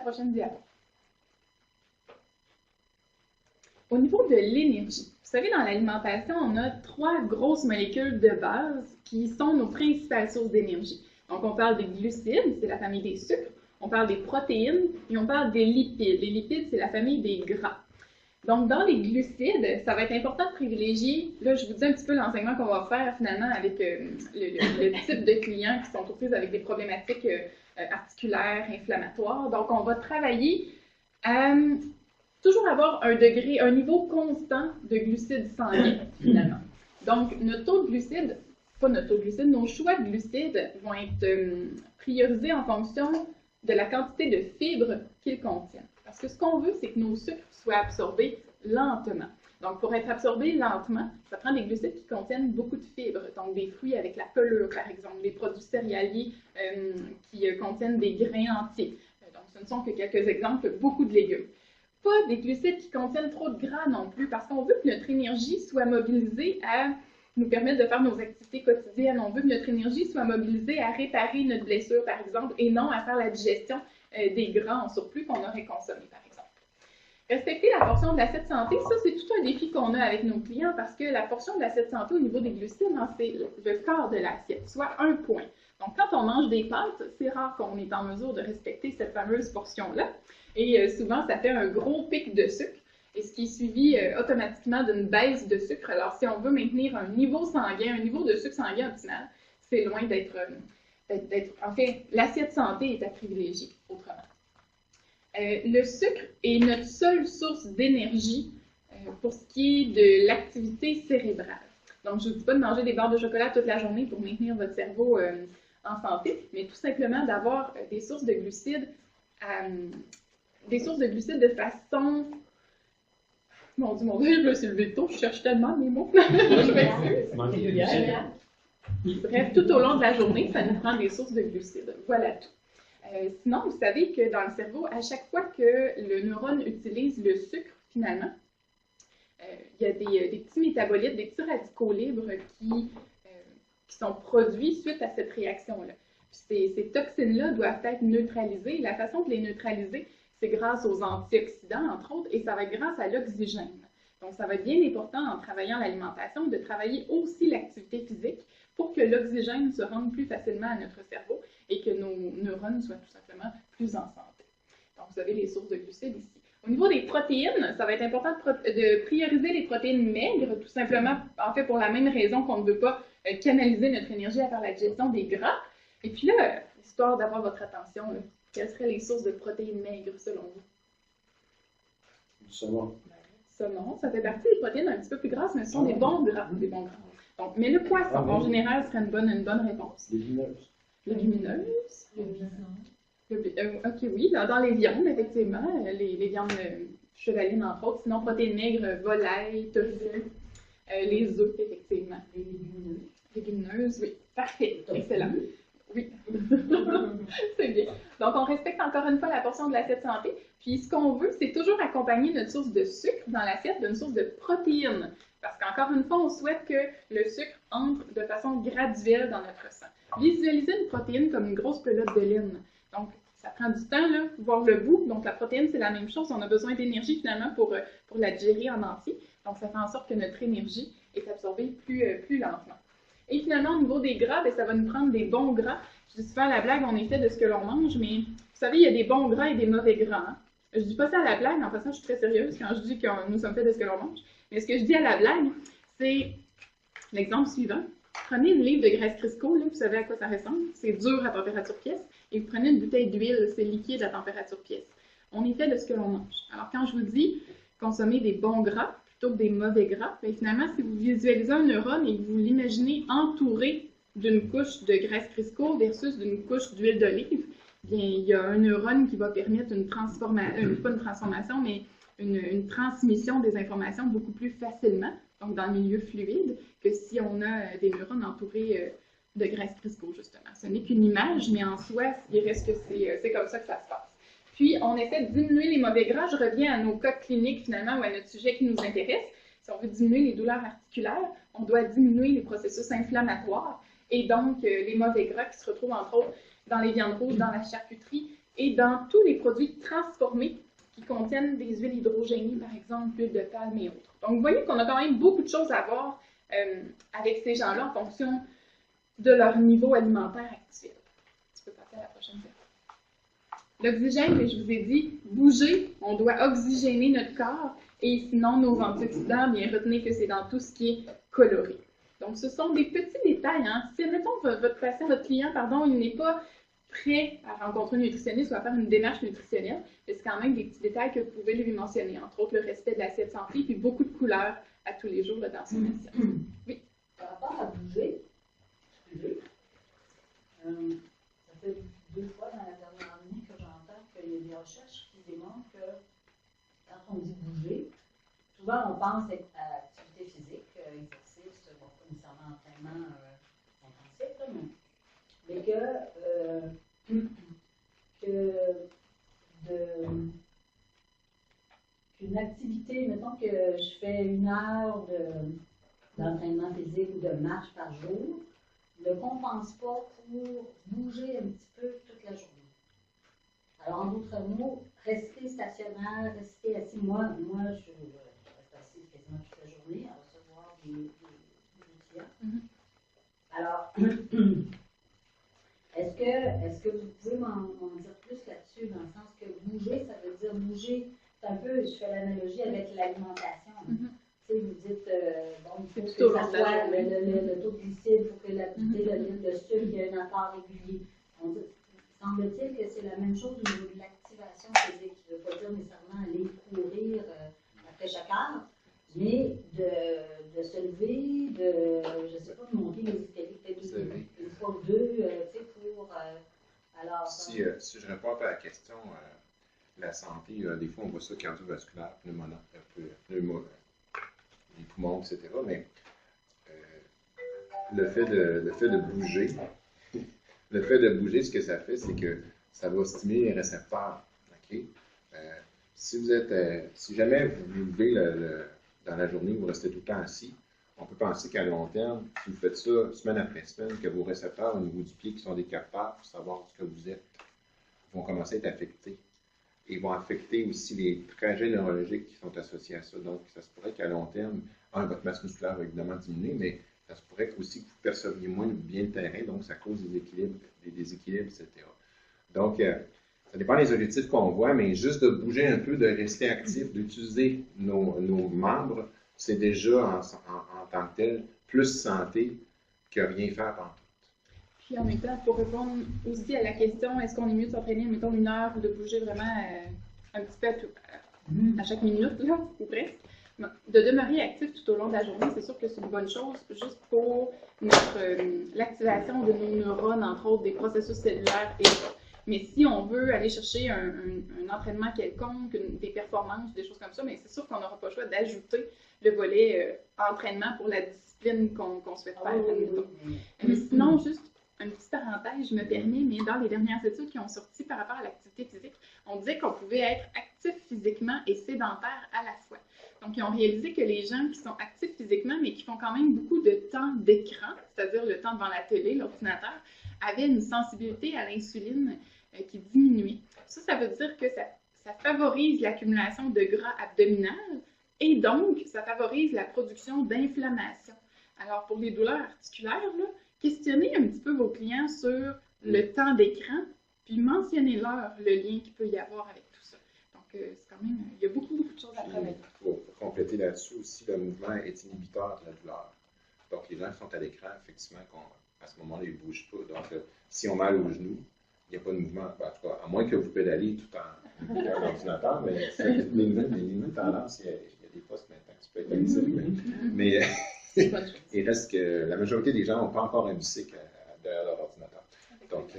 prochaine diapo. Au niveau de l'énergie, vous savez, dans l'alimentation, on a 3 grosses molécules de base qui sont nos principales sources d'énergie. Donc, on parle des glucides, c'est la famille des sucres, on parle des protéines et on parle des lipides. Les lipides, c'est la famille des gras. Donc, dans les glucides, ça va être important de privilégier, là, je vous dis un petit peu l'enseignement qu'on va faire finalement avec le type de clients qui sont aux prises avec des problématiques articulaires, inflammatoires. Donc, on va travailler à toujours avoir un niveau constant de glucides sanguins, finalement. Donc, notre taux de glucides, pas notre taux de glucides, nos choix de glucides vont être priorisés en fonction de la quantité de fibres qu'ils contiennent. Parce que ce qu'on veut, c'est que nos sucres soient absorbés lentement. Donc, pour être absorbés lentement, ça prend des glucides qui contiennent beaucoup de fibres. Donc, des fruits avec la pelure, par exemple, des produits céréaliers qui contiennent des grains entiers. Donc, ce ne sont que quelques exemples, beaucoup de légumes. Pas des glucides qui contiennent trop de gras non plus, parce qu'on veut que notre énergie soit mobilisée à nous permettre de faire nos activités quotidiennes. On veut que notre énergie soit mobilisée à réparer notre blessure, par exemple, et non à faire la digestion des gras en surplus qu'on aurait consommés, par exemple. Respecter la portion de l'acide santé, ça, c'est tout un défi qu'on a avec nos clients parce que la portion de l'acide santé au niveau des glucides, c'est le quart de l'assiette, soit 1 point. Donc, quand on mange des pâtes, c'est rare qu'on est en mesure de respecter cette fameuse portion-là. Et souvent, ça fait un gros pic de sucre, et ce qui est suivi automatiquement d'une baisse de sucre. Alors, si on veut maintenir un niveau sanguin, un niveau de sucre sanguin optimal, c'est loin d'être... en fait, l'assiette santé est à privilégier, autrement. Le sucre est notre seule source d'énergie pour ce qui est de l'activité cérébrale. Donc, je ne vous dis pas de manger des barres de chocolat toute la journée pour maintenir votre cerveau en santé, mais tout simplement d'avoir des sources de glucides de façon... Mon Dieu, je me suis levée tôt, je cherche tellement mes mots. Je m'excuse. Bref, tout au long de la journée, ça nous prend des sources de glucides. Voilà tout. Sinon, vous savez que dans le cerveau, à chaque fois que le neurone utilise le sucre, finalement, il y a des petits métabolites, des petits radicaux libres qui sont produits suite à cette réaction-là. Ces toxines-là doivent être neutralisées. La façon de les neutraliser, c'est grâce aux antioxydants, entre autres, et ça va être grâce à l'oxygène. Donc, ça va être bien important en travaillant l'alimentation de travailler aussi l'activité physique pour que l'oxygène se rende plus facilement à notre cerveau et que nos neurones soient tout simplement plus en santé. Donc, vous avez les sources de glucides ici. Au niveau des protéines, ça va être important de prioriser les protéines maigres, tout simplement, en fait, pour la même raison qu'on ne veut pas canaliser notre énergie à faire la digestion des gras. Et puis là, histoire d'avoir votre attention, là, quelles seraient les sources de protéines maigres selon vous? Du saumon. Saumon, ça fait partie des protéines un petit peu plus grasses, mais ce sont des bons gras. Donc, mais le poisson, en général, serait une bonne réponse. Légumineuses. Légumineuses. Ok, oui, dans les viandes, effectivement, les viandes chevalines, entre autres. Sinon, protéines maigres, volaille, tofu, les œufs, effectivement. Les légumineuses. Légumineuses, oui. Parfait, excellent. Oui, c'est bien. Donc, on respecte encore une fois la portion de l'assiette santé. Puis, ce qu'on veut, c'est toujours accompagner notre source de sucre dans l'assiette d'une source de protéines. Parce qu'encore une fois, on souhaite que le sucre entre de façon graduelle dans notre sang. Visualisez une protéine comme une grosse pelote de laine. Donc, ça prend du temps, là, voir le bout. Donc, la protéine, c'est la même chose. On a besoin d'énergie, finalement, pour la digérer en entier. Donc, ça fait en sorte que notre énergie est absorbée plus lentement. Et finalement, au niveau des gras, bien, ça va nous prendre des bons gras. Je dis souvent à la blague, on est fait de ce que l'on mange, mais vous savez, il y a des bons gras et des mauvais gras. Hein? Je dis pas ça à la blague, en passant, je suis très sérieuse quand je dis que nous sommes faits de ce que l'on mange. Mais ce que je dis à la blague, c'est l'exemple suivant. Prenez une livre de graisse Crisco, là, vous savez à quoi ça ressemble. C'est dur à température pièce. Et vous prenez une bouteille d'huile, c'est liquide à température pièce. On est fait de ce que l'on mange. Alors, quand je vous dis consommer des bons gras plutôt que des mauvais gras, bien, finalement, si vous visualisez un neurone et que vous l'imaginez entouré d'une couche de graisse Crisco versus d'une couche d'huile d'olive, bien, il y a un neurone qui va permettre une transformation, pas une transformation, mais une transmission des informations beaucoup plus facilement, donc dans le milieu fluide, que si on a des neurones entourés de graisse Crisco, justement. Ce n'est qu'une image, mais en soi, il reste que c'est comme ça que ça se passe. Puis, on essaie de diminuer les mauvais gras. Je reviens à nos cas cliniques, finalement, ou à notre sujet qui nous intéresse. Si on veut diminuer les douleurs articulaires, on doit diminuer les processus inflammatoires. Et donc, les mauvais gras qui se retrouvent, entre autres, dans les viandes rouges, dans la charcuterie, et dans tous les produits transformés qui contiennent des huiles hydrogénées, par exemple, l'huile de palme et autres. Donc, vous voyez qu'on a quand même beaucoup de choses à voir avec ces gens-là en fonction de leur niveau alimentaire actuel. Tu peux passer à la prochaine diapo. L'oxygène, je vous ai dit, bouger, on doit oxygéner notre corps, et sinon, nos antioxydants, bien retenez que c'est dans tout ce qui est coloré. Donc, ce sont des petits détails. Hein. Si, admettons, votre patient, votre client, pardon, il n'est pas prêt à rencontrer un nutritionniste ou à faire une démarche nutritionnelle, mais c'est quand même des petits détails que vous pouvez lui mentionner, entre autres le respect de l'assiette santé, puis beaucoup de couleurs à tous les jours là, dans son assiette. Oui. Par rapport à bouger, excusez, ça fait 2 fois dans la dernière année que j'entends qu'il y a des recherches qui démontrent que quand on dit bouger, souvent on pense à activité physique, exercice, bon, pas nécessairement entraînement intensif, là, mais qu'une activité, mettons que je fais 1 heure d'entraînement physique ou de marche par jour, ne compense pas pour bouger un petit peu toute la journée. Alors, en d'autres mots, rester stationnaire, rester assis. Moi, je reste assise quasiment toute la journée à recevoir des clients. Alors, est-ce que vous pouvez m'en dire plus là-dessus, dans le sens que bouger, ça veut dire bouger, c'est un peu, je fais l'analogie avec l'alimentation. Tu sais, vous dites, bon, il faut que ça soit le taux de glucides, il faut que le sucre, il y ait un apport régulier. Semble-t-il que c'est la même chose au niveau de l'activation physique. Je ne veux pas dire nécessairement aller courir après chaque heure, mais de se lever, je ne sais pas, de monter les escaliers, peut-être une fois ou deux, tu sais, pour... alors, si je réponds à la question, la santé, des fois on voit ça cardiovasculaire, les poumons, etc. Mais le fait de bouger, ce que ça fait, c'est que ça va stimuler les récepteurs. Okay? Si jamais vous levez dans la journée, vous restez tout le temps assis, on peut penser qu'à long terme, si vous faites ça semaine après semaine, que vos récepteurs au niveau du pied, qui sont des capteurs pour savoir ce que vous êtes, vont commencer à être affectés. Et vont affecter aussi les trajets neurologiques qui sont associés à ça. Donc, ça se pourrait qu'à long terme, votre masse musculaire va évidemment diminuer, mais ça se pourrait aussi que vous perceviez moins bien le terrain, donc ça cause des déséquilibres, etc. Donc, ça dépend des objectifs qu'on voit, mais juste de bouger un peu, de rester actif, d'utiliser nos membres, c'est déjà en tant que tel plus santé que rien faire en tout. Puis en même temps, pour répondre aussi à la question, est-ce qu'on est mieux de s'entraîner, mettons, 1 heure ou de bouger vraiment un petit peu à chaque minute, là, ou presque? De demeurer actif tout au long de la journée, c'est sûr que c'est une bonne chose, juste pour l'activation de nos neurones, entre autres, des processus cellulaires et autres. Mais si on veut aller chercher un entraînement quelconque, des performances, des choses comme ça, mais c'est sûr qu'on n'aura pas le choix d'ajouter le volet entraînement pour la discipline qu'on souhaite faire. Mais sinon, juste une petite parenthèse, je me permets, mais dans les dernières études qui ont sorti par rapport à l'activité physique, on disait qu'on pouvait être actif physiquement et sédentaire à la fois. Donc, ils ont réalisé que les gens qui sont actifs physiquement, mais qui font quand même beaucoup de temps d'écran, c'est-à-dire le temps devant la télé, l'ordinateur, avaient une sensibilité à l'insuline qui diminuait. Ça veut dire que ça favorise l'accumulation de gras abdominal et donc, ça favorise la production d'inflammation. Alors, pour les douleurs articulaires, là, questionnez un petit peu vos clients sur le temps d'écran, puis mentionnez-leur le lien qu'il peut y avoir avec tout ça. Donc, c'est quand même, il y a beaucoup de choses à travailler. Pour compléter là-dessus aussi, le mouvement est inhibiteur de la douleur. Donc, les gens qui sont à l'écran, effectivement, à ce moment-là, ils ne bougent pas. Donc, si on a mal aux genoux, il n'y a pas de mouvement. Ben, en tout cas, à moins que vous pédaliez tout en ordinateur, mais les limites tendance, il y a des postes maintenant qui peuvent être accélérés. Mais il reste que la majorité des gens n'ont pas encore un bicycle derrière leur ordinateur. Donc,